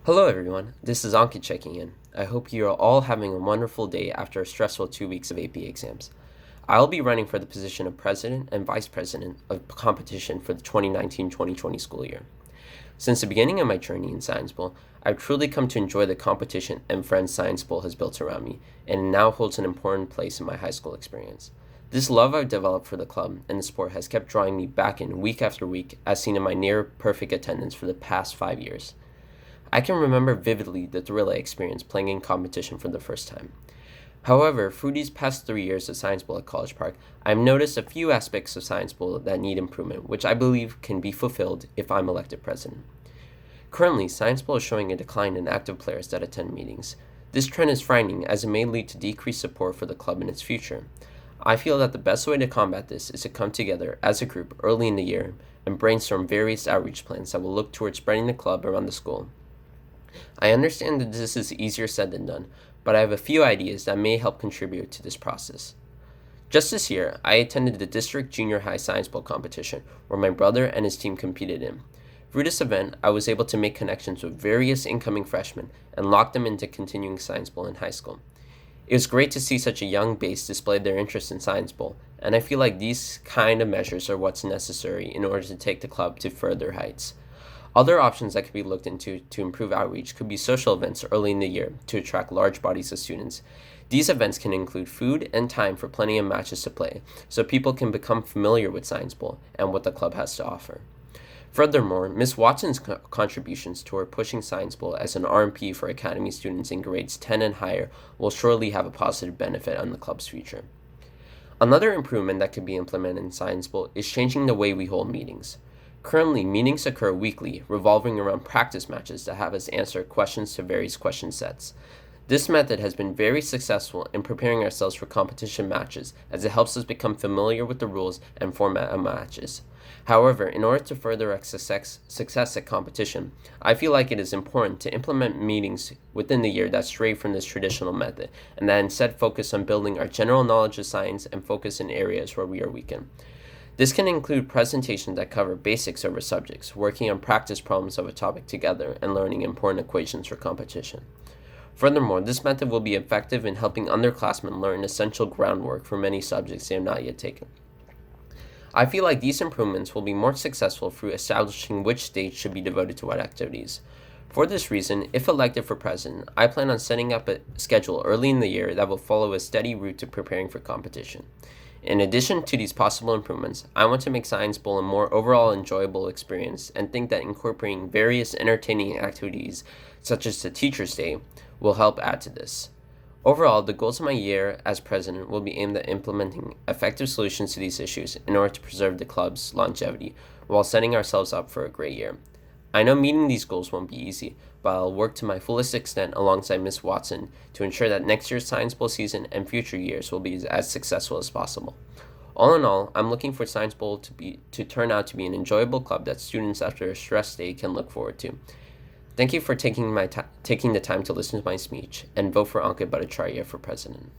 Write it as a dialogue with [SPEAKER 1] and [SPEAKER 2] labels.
[SPEAKER 1] Hello, everyone. This is Ankit checking in. I hope you are all having a wonderful day after a stressful 2 weeks of AP exams. I'll be running for the position of President and Vice President of competition for the 2019-2020 school year. Since the beginning of my journey in Science Bowl, I've truly come to enjoy the competition and friends Science Bowl has built around me, and it now holds an important place in my high school experience. This love I've developed for the club and the sport has kept drawing me back in week after week, as seen in my near perfect attendance for the past 5 years. I can remember vividly the thrill I experienced playing in competition for the first time. However, through these past 3 years of Science Bowl at College Park, I've noticed a few aspects of Science Bowl that need improvement, which I believe can be fulfilled if I'm elected president. Currently, Science Bowl is showing a decline in active players that attend meetings. This trend is frightening as it may lead to decreased support for the club in its future. I feel that the best way to combat this is to come together as a group early in the year and brainstorm various outreach plans that will look towards spreading the club around the school. I understand that this is easier said than done, but I have a few ideas that may help contribute to this process. Just this year, I attended the District Junior High Science Bowl competition, where my brother and his team competed in. Through this event, I was able to make connections with various incoming freshmen and lock them into continuing Science Bowl in high school. It was great to see such a young base display their interest in Science Bowl, and I feel like these kind of measures are what's necessary in order to take the club to further heights. Other options that could be looked into to improve outreach could be social events early in the year to attract large bodies of students. These events can include food and time for plenty of matches to play, so people can become familiar with Science Bowl and what the club has to offer. Furthermore, Ms. Watson's contributions toward pushing Science Bowl as an RMP for Academy students in grades 10 and higher will surely have a positive benefit on the club's future. Another improvement that could be implemented in Science Bowl is changing the way we hold meetings. Currently, meetings occur weekly, revolving around practice matches that have us answer questions to various question sets. This method has been very successful in preparing ourselves for competition matches, as it helps us become familiar with the rules and format of matches. However, in order to further our success at competition, I feel like it is important to implement meetings within the year that stray from this traditional method, and that instead focus on building our general knowledge of science and focus in areas where we are weakened. This can include presentations that cover basics over subjects, working on practice problems of a topic together, and learning important equations for competition. Furthermore, this method will be effective in helping underclassmen learn essential groundwork for many subjects they have not yet taken. I feel like these improvements will be more successful through establishing which days should be devoted to what activities. For this reason, if elected for president, I plan on setting up a schedule early in the year that will follow a steady route to preparing for competition. In addition to these possible improvements, I want to make Science Bowl a more overall enjoyable experience and think that incorporating various entertaining activities, such as the Teacher's Day, will help add to this. Overall, the goals of my year as president will be aimed at implementing effective solutions to these issues in order to preserve the club's longevity while setting ourselves up for a great year. I know meeting these goals won't be easy, but I'll work to my fullest extent alongside Ms. Watson to ensure that next year's Science Bowl season and future years will be as successful as possible. All in all, I'm looking for Science Bowl to turn out to be an enjoyable club that students after a stress day can look forward to. Thank you for taking the time to listen to my speech, and vote for Ankit Bhattacharya for president.